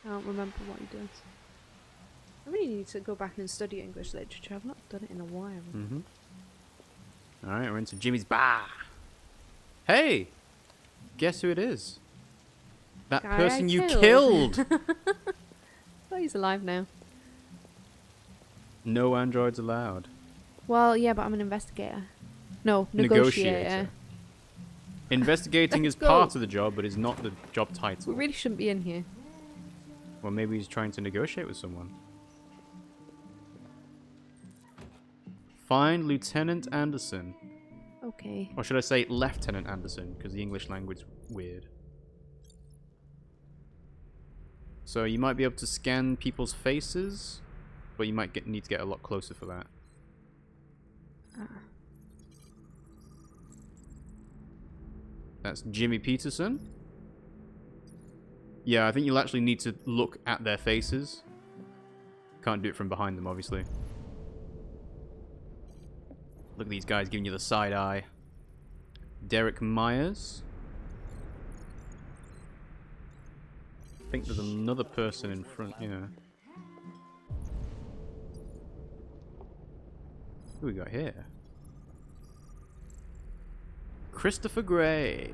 I don't remember what he does. I really need to go back and study English literature. I've not done it in a while. Mm-hmm. Alright, we're into Jimmy's bar. Hey! Guess who it is? That Guy person I you killed. killed! Oh, he's alive now. No androids allowed. Well, yeah, but I'm an investigator. No, negotiator. Investigating Let's is go. part of the job, but is not the job We title. really shouldn't be in here. Well, maybe he's trying to negotiate with someone. Find Lieutenant Anderson. Okay. Or should I say Lieutenant Anderson, because the English language is weird. So you might be able to scan people's faces, but you might need to get a lot closer for that. That's Jimmy Peterson. Yeah, I think you'll actually need to look at their faces. Can't do it from behind them, obviously. Look at these guys giving you the side eye. Derek Myers. I think there's another person in front, yeah. Who we got here? Christopher Gray.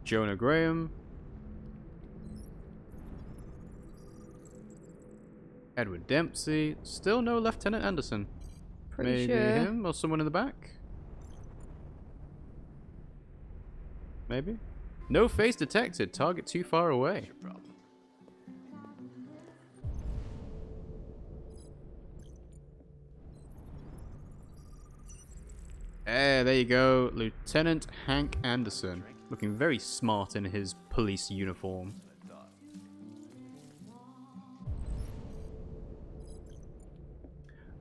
Jonah Graham. Edward Dempsey. Still no Lieutenant Anderson. Pretty Maybe sure. him or someone in the back? Maybe? No face detected. Target too far away. There you go. Lieutenant Hank Anderson. Looking very smart in his police uniform.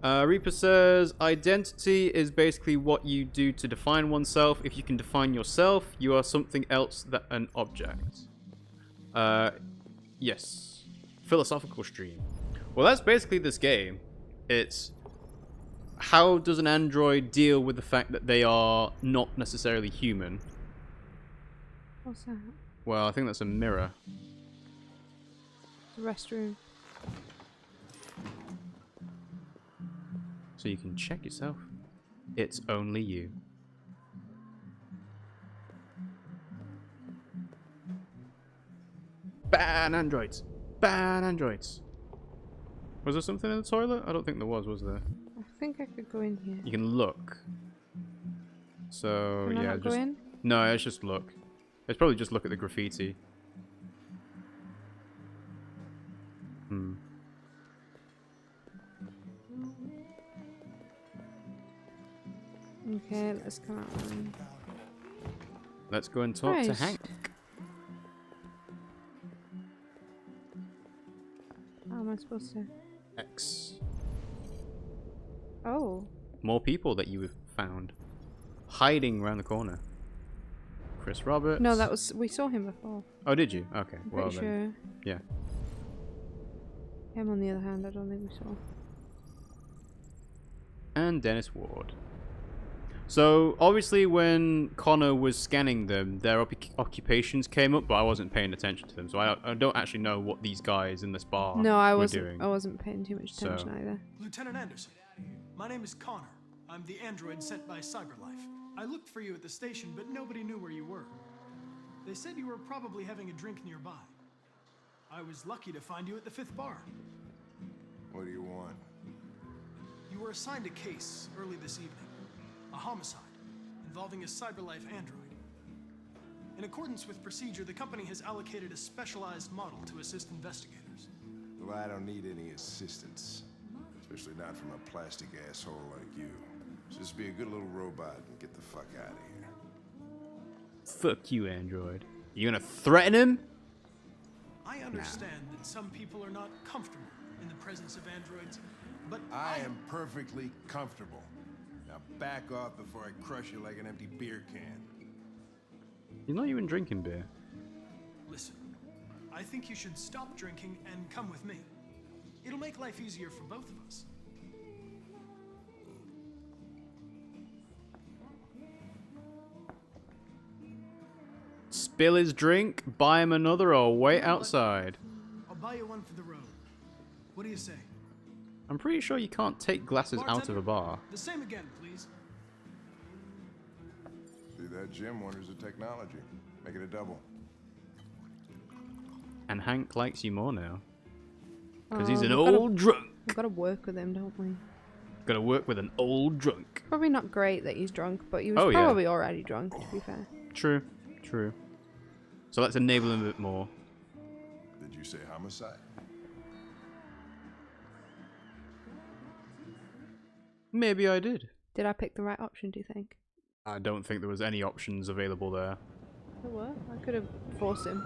Reaper says, identity is basically what you do to define oneself. If you can define yourself, you are something else than an object. Yes. Philosophical stream. Well, that's basically this game. It's how does an android deal with the fact that they are not necessarily human? What's that? Well, I think that's a mirror. The restroom. So you can check yourself. It's only you. Ban androids! Ban androids! Was there something in the toilet? I don't think there was there? I think I could go in here. You can look. So, Can I yeah, not go just... in? No, it's just look. It's probably just look at the graffiti. Hmm. Okay, let's come out then. Let's go and talk to Right. Hank. How am I supposed to? X. Oh. More people that you have found. Hiding around the corner. Chris Roberts. No, that was... We saw him before. Oh, did you? Okay, I'm well pretty then. sure. Yeah. Him, on the other hand, I don't think we saw. And Dennis Ward. So, obviously when Connor was scanning them, their occupations came up, but I wasn't paying attention to them. So I don't actually know what these guys in this bar No, I were wasn't. doing. I wasn't paying too much attention either. Lieutenant Anderson, my name is Connor. I'm the android sent by CyberLife. I looked for you at the station, but nobody knew where you were. They said you were probably having a drink nearby. I was lucky to find you at the 5th bar. What do you want? You were assigned a case early this evening. A homicide involving a CyberLife android. In accordance with procedure, the company has allocated a specialized model to assist investigators. Well, I don't need any assistance. Especially not from a plastic asshole like you. Just be a good little robot and get the fuck out of here. Fuck you, android. You gonna threaten him? I understand that some people are not comfortable in the presence of androids, but I am perfectly comfortable. Now back off before I crush you like an empty beer can. You're not even drinking beer. Listen, I think you should stop drinking and come with me. It'll make life easier for both of us. spill his drink, buy him another, or wait outside. I'll buy you one for the road. What do you say? I'm pretty sure you can't take glasses out of a bar. The same again, please. See that, Jim? Wonders of technology. Make it a double. And Hank likes you more now. Because Oh, he's an we've gotta- old drunk. We've got to work with him, don't we? Gotta work with an old drunk. Probably not great that he's drunk, but he was Oh, yeah. probably already drunk, to be fair. True, true. So let's enable him a bit more. Did you say homicide? Maybe I did. Did I pick the right option, do you think? I don't think there was any options available there. There were. I could have forced him.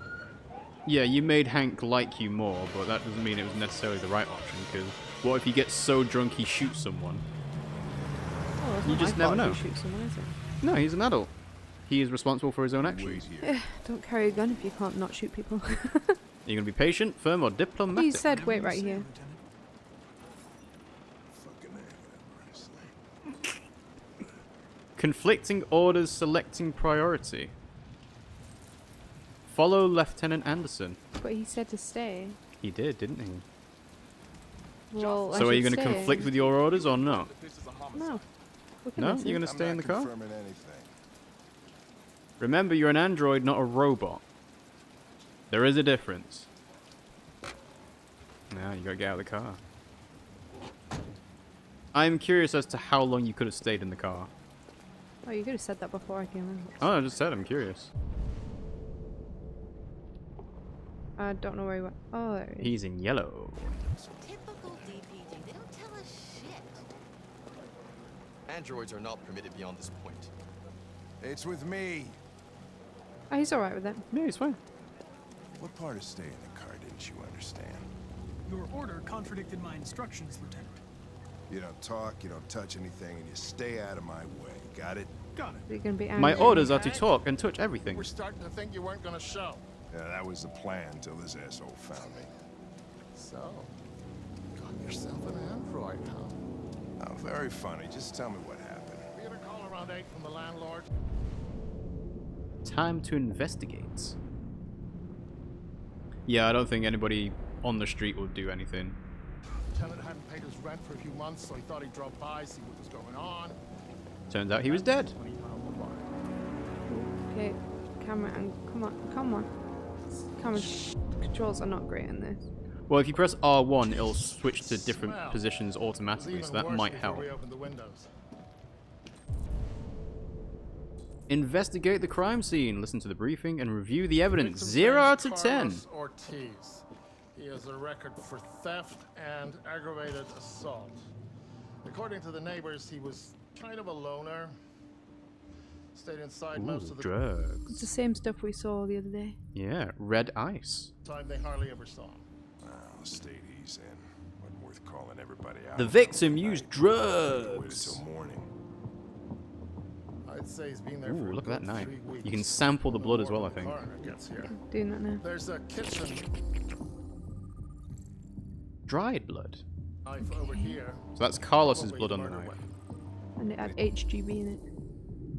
Yeah, you made Hank like you more, but that doesn't mean it was necessarily the right option, because what if he gets so drunk he shoots someone? Oh, it's You not just my never fault know. if you shoot someone, is it? No, he's an adult. He is responsible for his own Wait actions. here. Don't carry a gun if you can't not shoot people. You're gonna be patient, firm, or diplomatic? He said, wait right here. Lieutenant. Fucking honestly. Conflicting orders selecting priority. Follow Lieutenant Anderson. But he said to stay. He did, didn't he? Well, So I are you should going to stay. conflict with your orders or not? No. We can No? listen. You're going to stay in the car? Confirming anything. Remember, you're an android, not a robot. There is a difference. Now you gotta get out of the car. I'm curious as to how long you could have stayed in the car. Oh, you could have said that before I came in. Oh, I just said I'm curious. I don't know where he went. Oh, there he is. He's in yellow. Typical DPD. They don't tell us shit. Androids are not permitted beyond this point. It's with me. Oh, he's alright with it. Yeah, he's fine. What part of staying in the car didn't you understand? Your order contradicted my instructions, Lieutenant. You don't talk, you don't touch anything, and you stay out of my way. Got it? Got it. You're going to be angry. My orders are to talk and touch everything. We're starting to think you weren't gonna show. Yeah, that was the plan until this asshole found me. So, got yourself an android, huh? Oh, very funny. Just tell me what happened. We had a call around 8 from the landlord. Time to investigate. Yeah, I don't think anybody on the street will do anything. Tenant hadn't paid his rent for a few months, so he thought he'd drop by, see what was going on. Turns out he was dead. 20 pounds per bar. Okay, camera and come on, come on. Camera controls are not great in this. Well, if you press R1, it'll switch to different Smell. positions It was automatically, even so that worse might before help. we opened the windows. Investigate the crime scene, listen to the briefing, and review the evidence. Victim's 0 name's out of 10. Carlos Ortiz. He has a record for theft and aggravated assault. According to the neighbors, he was kind of a loner. Stayed inside most Ooh, of the drugs. It's the same stuff we saw the other day. Yeah, red ice. time. They hardly ever saw him. Well, the state he's in. Wasn't worth calling everybody out. The victim Night. used Waited drugs. till morning. I'd say he's been there Ooh, for a look at that good knife. 3 weeks. You can sample the No blood as more well, I when the think. coroner gets here. Doing that now. There's a kitchen Dried blood. knife over here. So that's Carlos's Probably blood on the murder knife. weapon. And it had HGB in it.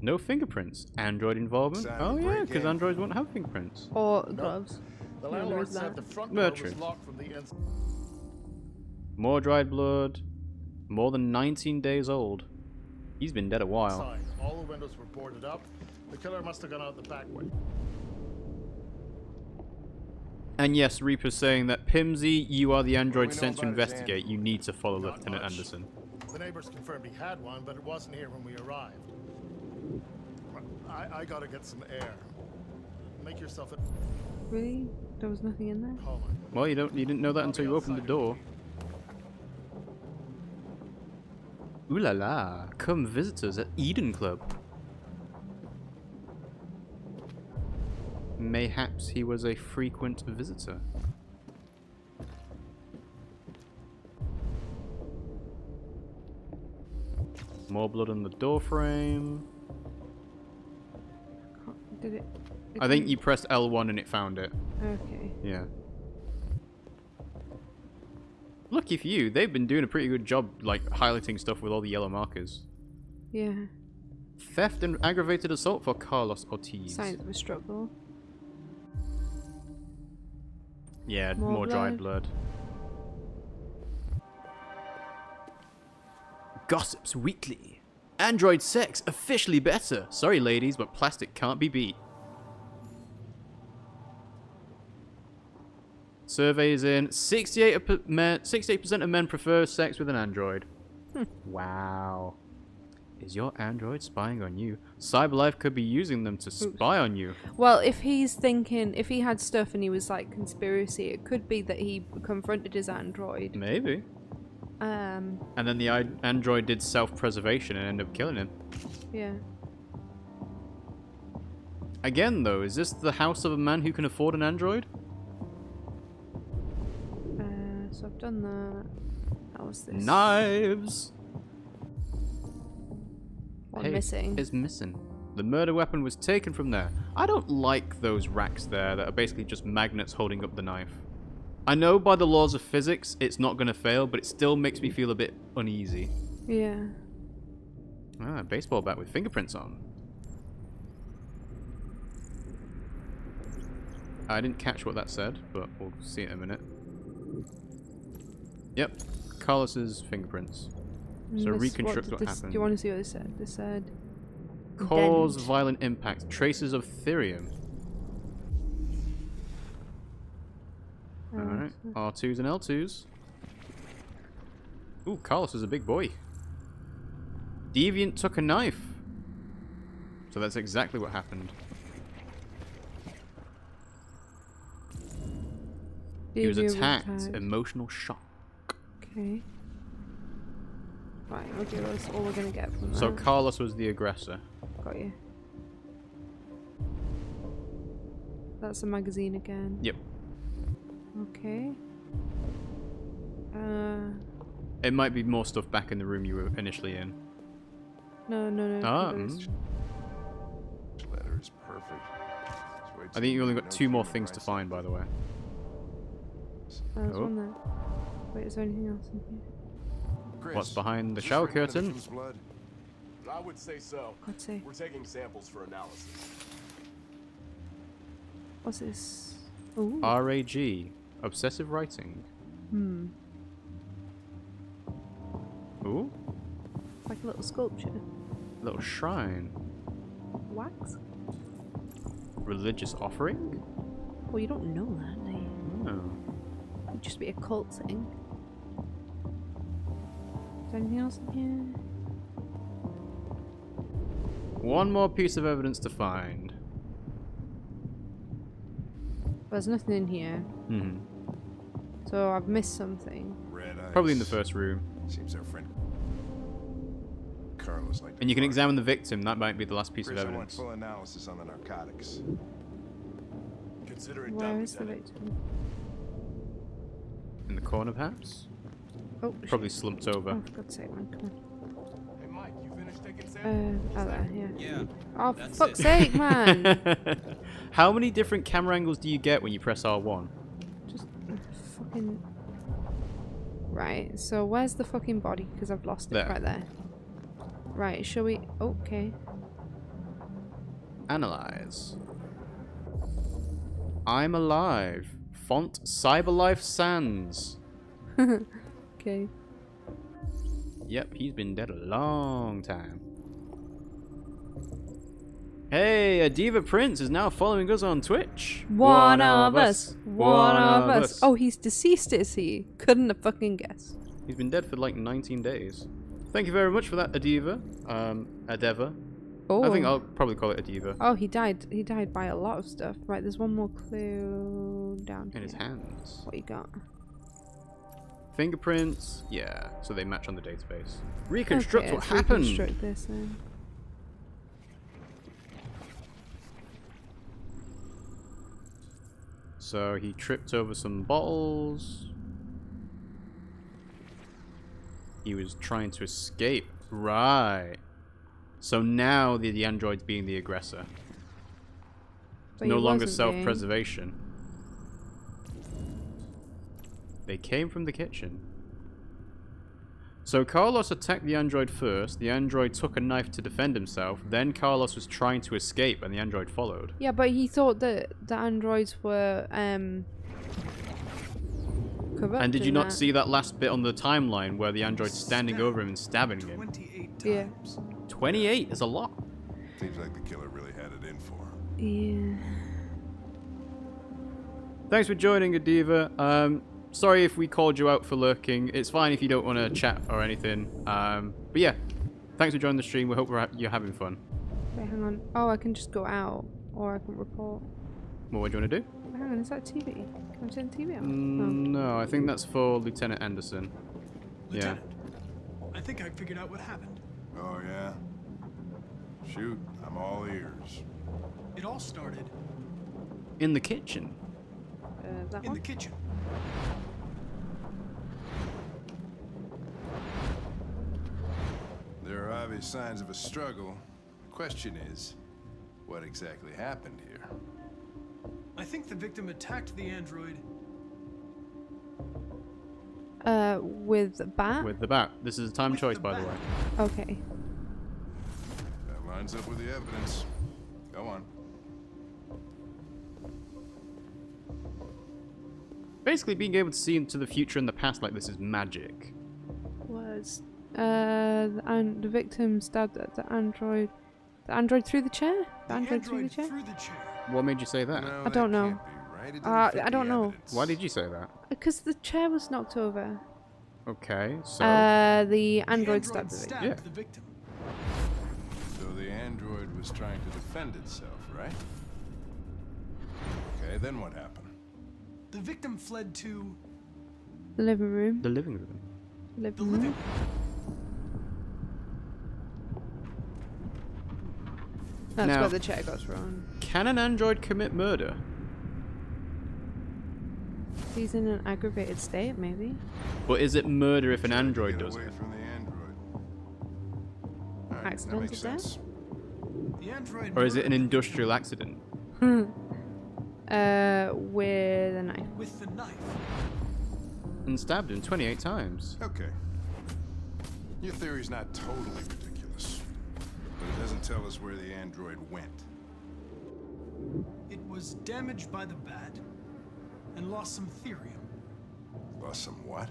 No fingerprints. Android involvement. Sound Oh yeah, break because in. androids won't have fingerprints. Or gloves. The No, there landlord is said that. the front No, door true. was locked from the inside. More dried blood. More than 19 days old. He's been dead a while. All the windows were boarded up. The killer must have gone out the back way. And yes, Reaper's saying that Pimmsy, you are the android What do we know sent to about his investigate. You need to follow Not Lieutenant much. Anderson. The neighbors confirmed he had one, but it wasn't here when we arrived. I gotta get some air. Make yourself at Really? There was nothing in there? home. Well, you didn't know that until you opened the door. Ooh la la! Come visit us at Eden Club. Mayhaps he was a frequent visitor. More blood on the door frame. Did it? I think you pressed L1 and it found it. Okay. Yeah. Lucky for you, they've been doing a pretty good job, like, highlighting stuff with all the yellow markers. Yeah. Theft and aggravated assault for Carlos Ortiz. Signs of a struggle. Yeah, more dried blood. Gossips Weekly. Android sex officially better. Sorry, ladies, but plastic can't be beat. Surveys in 68% of men prefer sex with an android. Wow. Is your android spying on you? Cyberlife could be using them to spy on you. Well, if he's thinking, if he had stuff and he was like conspiracy, it could be that he confronted his android. Maybe. And then the android did self-preservation and ended up killing him. Yeah. Again, though, is this the house of a man who can afford an android? So I've done that. How was this? Knives! One missing. Is missing. The murder weapon was taken from there. I don't like those racks there that are basically just magnets holding up the knife. I know by the laws of physics it's not going to fail, but it still makes me feel a bit uneasy. Yeah. Ah, a baseball bat with fingerprints on. I didn't catch what that said, but we'll see it in a minute. Yep, Carlos's fingerprints. So reconstruct what happened. Do you want to see what they said? They said... Cause violent impact. Traces of therium. Alright, R2s and L2s. Ooh, Carlos is a big boy. Deviant took a knife. So that's exactly what happened. He was attacked. Emotional shock. Okay. Right, okay, that's all we're gonna get from that. So Carlos was the aggressor. Got you. That's a magazine again. Yep. Okay. It might be more stuff back in the room you were initially in. No. Letter is perfect. I think you only got 2 more things to find, by the way. There's one there. Wait, is there anything else in here? Chris, What's behind the is this shower from another curtain? victim's blood? I would say so. Let's see. We're taking samples for analysis. What's this? Ooh. RAG. Obsessive writing. Ooh. It's like a little sculpture. Little shrine. Wax? Religious offering? Well, you don't know that, do you? Oh. It'd just be a cult thing. Is there anything else in here? One more piece of evidence to find. There's nothing in here. So I've missed something. Red eyes. Probably in the first room. Seems our friend Carlos like. And you can examine the victim. That might be the last piece Chris, of I want evidence. full analysis on the narcotics. Consider it Where done, is the Lieutenant. victim? In the corner, perhaps? Oh, Probably slumped over. Oh, for God's sake, man, come Hey, Mike, you finished taking on. samples? Oh, there, yeah. Yeah. Oh, for That's fuck's it. sake, man! How many different camera angles do you get when you press R1? Just fucking... Right, so where's the fucking body? Because I've lost it There. right there. Right, shall we... Okay. Analyze. I'm alive. Font Cyberlife Sans. Okay. Yep, he's been dead a long time. Hey, a Diva Prince is now following us on Twitch. One of us. Oh, he's deceased, is he? Couldn't have fucking guessed. He's been dead for like 19 days. Thank you very much for that, Adiva. Adeva. Oh. I think I'll probably call it Adiva. Oh, he died. He died by a lot of stuff. Right, there's one more clue down In here. his hands. What you got? Fingerprints. Yeah, so they match on the database. Reconstruct Okay, what let's happened. reconstruct this then. So he tripped over some bottles. He was trying to escape. Right. So now the android's being the aggressor. But No he longer wasn't being. self-preservation. They came from the kitchen. So Carlos attacked the android first. The android took a knife to defend himself. Then Carlos was trying to escape and the android followed. Yeah, but he thought that the androids were corrupting And did you not that. see that last bit on the timeline where the android's standing over him and stabbing him? 28 Yeah. times. 28 is a lot. Seems like the killer really had it in for him. Yeah. Thanks for joining, Adiva. Sorry if we called you out for lurking. It's fine if you don't want to chat or anything. But yeah, thanks for joining the stream. We hope you're having fun. Wait, hang on. Oh, I can just go out, or I can report. Well, what do you want to do? Wait, hang on, is that TV? Can I turn the TV on? No, I think that's for Lieutenant Anderson. Lieutenant, I think I figured out what happened. Oh, yeah? Shoot, I'm all ears. It all started In the kitchen. That in one? the kitchen. There are obvious signs of a struggle. The question is, what exactly happened here? I think the victim attacked the android. With the bat? With the bat. This is a time With choice, the by the bat. way. Okay. That lines up with the evidence. Go on. Basically, being able to see into the future and the past like this is magic. Was and the victim stabbed at the android. The android through the chair? The android through the chair? through the chair. What made you say that? No, I don't that know. can't be right. It didn't I fit the don't know. evidence. Why did you say that? Because the chair was knocked over. Okay, so... The android stabbed the victim. Yeah. the victim. So the android was trying to defend itself, right? Okay, then what happened? The victim fled to The living room. the living room. the Living living room. room. That's Now- where the chair goes wrong. Can an android commit murder? He's in an aggravated state, maybe. But is it murder if an Tried to android get does away it? from the android. All right, that Accidental makes death? sense. The android. Or is it an murdered industrial accident? With a knife. with the knife? And stabbed him 28 times. Okay. Your theory's not totally ridiculous, but it doesn't tell us where the android went. It was damaged by the bat and lost some therium. Lost some what?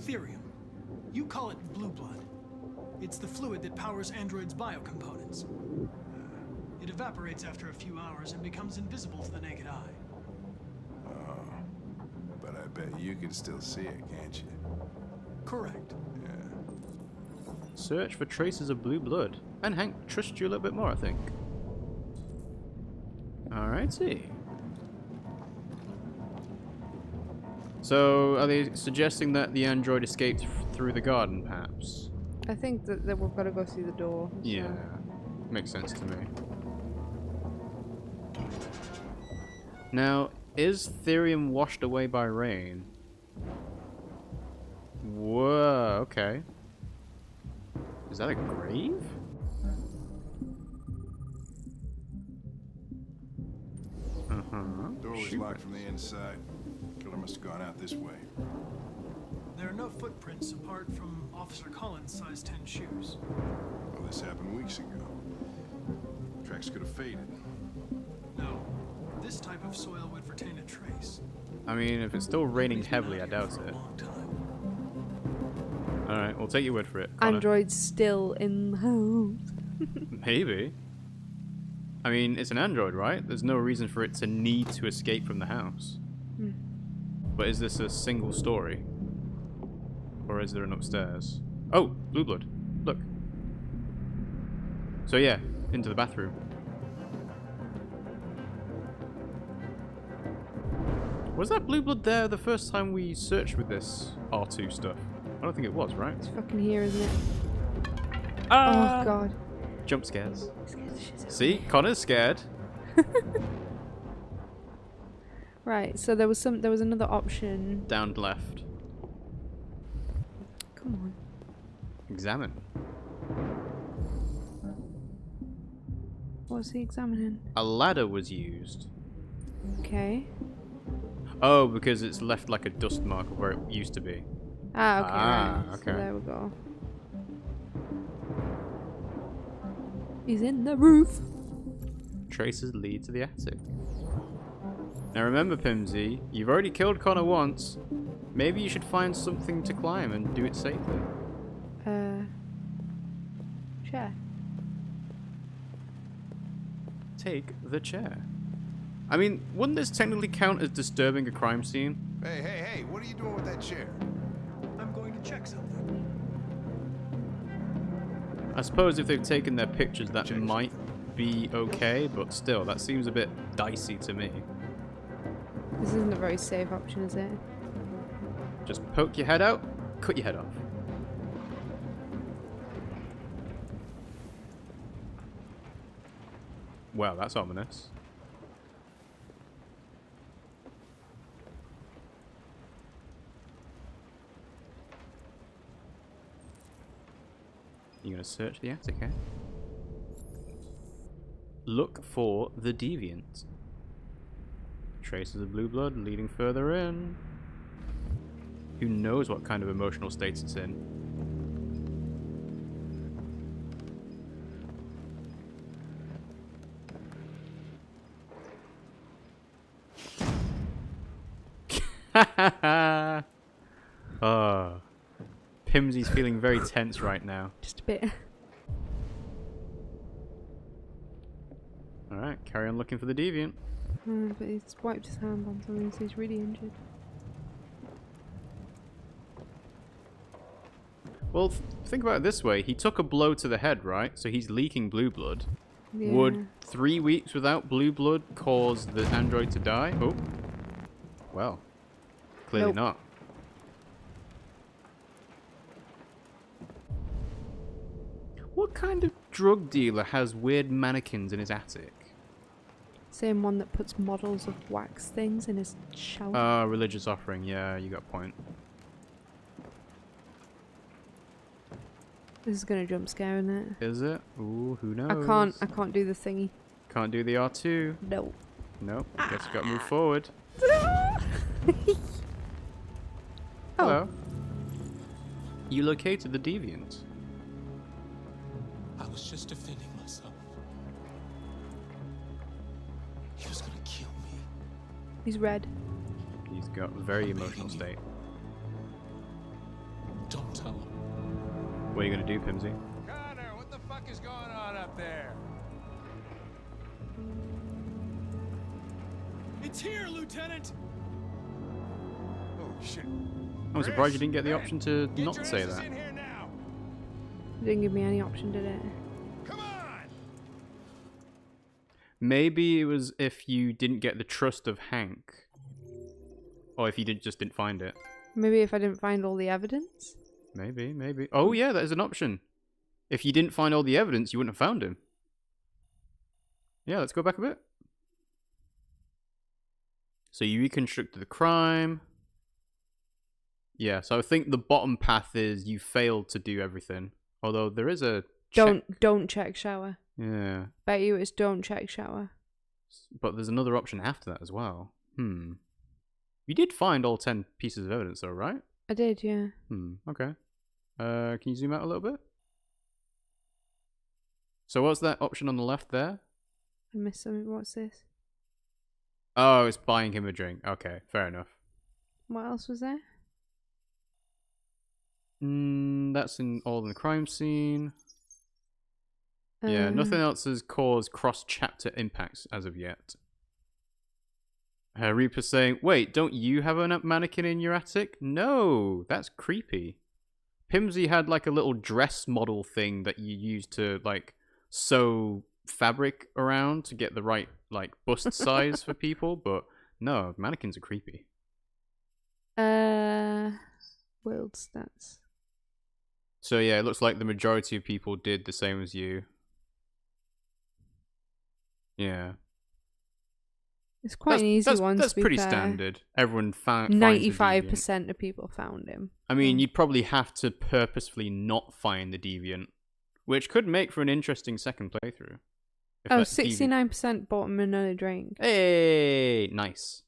Therium. You call it blue blood. It's the fluid that powers androids' biocomponents. It evaporates after a few hours and becomes invisible to the naked eye. But I bet you can still see it, can't you? Correct. Yeah. Search for traces of blue blood. And Hank trusts you a little bit more, I think. Alrighty. So, are they suggesting that the android escaped through the garden, perhaps? I think that we've got to go through the door. so- Yeah. Makes sense to me. Now, is therium washed away by rain? Whoa, okay. Is that a grave? Uh-huh. Door was Shoot. locked from the inside. Killer must have gone out this way. There are no footprints apart from Officer Collins' size 10 shoes. Well, this happened weeks ago. Tracks could have faded. No, this type of soil would retain a trace. I mean, if it's still raining He's been heavily, I out here doubt for a it. long time. Alright, we'll take your word for it. Connor. Android's still in the house. Maybe. I mean, it's an android, right? There's no reason for it to need to escape from the house. But is this a single story? Or is there an upstairs? Oh, blue blood. Look. So yeah, into the bathroom. Was that blue blood there the first time we searched with this R2 stuff? I don't think it was, right? It's fucking here, isn't it? Ah! Oh god. Jump scares. Scares the shit out of me. See? Connor's scared. Right, so there was another option. Down left. Come on. Examine. What's he examining? A ladder was used. Okay. Oh, because it's left like a dust mark of where it used to be. Ah, okay. Ah, right. okay. So there we go. He's in the roof. Traces lead to the attic. Now remember, Pimmsy, you've already killed Connor once. Maybe you should find something to climb and do it safely. Chair. Take the chair. I mean, wouldn't this technically count as disturbing a crime scene? Hey, what are you doing with that chair? I'm going to check something. I suppose if they've taken their pictures, that might be okay, but still, that seems a bit dicey to me. This isn't a very safe option, is it? Just poke your head out, cut your head off. Wow, that's ominous. You're gonna search the attic, eh? Look for the deviant. Traces of blue blood leading further in. Who knows what kind of emotional state it's in? Oh. Pimmsy's feeling very tense right now. Just a bit. Alright, carry on looking for the deviant. But he's wiped his hand on something, so he's really injured. Well, think about it this way. He took a blow to the head, right? So he's leaking blue blood. Yeah. Would 3 weeks without blue blood cause the android to die? Oh. Well. Clearly Nope. not. What kind of drug dealer has weird mannequins in his attic? Same one that puts models of wax things in his shower. Religious offering. Yeah, you got a point. This is gonna jump scare, isn't it? Is it? Ooh, who knows? I can't do the thingy. Can't do the R2. No. Nope. Guess we got to move forward. Oh. Hello. You located the deviant. I was just defending myself. He was gonna kill me. He's red. He's got a very emotional state. Don't tell him. What are you gonna do, Pimmsy? Connor, what the fuck is going on up there? It's here, Lieutenant! Oh, shit. I'm surprised you didn't get the option to Get not your say asses that. in here now. It didn't give me any option, did it? Come on! Maybe it was if you didn't get the trust of Hank. Or if you just didn't find it. Maybe if I didn't find all the evidence? Maybe. Oh yeah, that is an option. If you didn't find all the evidence, you wouldn't have found him. Yeah, let's go back a bit. So you reconstructed the crime. Yeah, so I think the bottom path is you failed to do everything. Although there is a check. Don't check shower. Yeah. Bet you it's don't check shower. But there's another option after that as well. You did find all 10 pieces of evidence though, right? I did, yeah. Okay. Can you zoom out a little bit? So what's that option on the left there? I missed something. What's this? Oh, it's buying him a drink. Okay, fair enough. What else was there? That's all in the crime scene. Yeah, nothing else has caused cross-chapter impacts as of yet. Reaper saying, wait, don't you have a mannequin in your attic? No, that's creepy. Pimmsy had like a little dress model thing that you used to like sew fabric around to get the right like bust size for people, but no, mannequins are creepy. World stats. So yeah, it looks like the majority of people did the same as you. Yeah. It's quite an easy one. That's to be pretty fair. standard. Everyone found 95% of people found him. I mean, you'd probably have to purposefully not find the deviant, which could make for an interesting second playthrough. Oh, 69% bought him another drink. Hey, nice.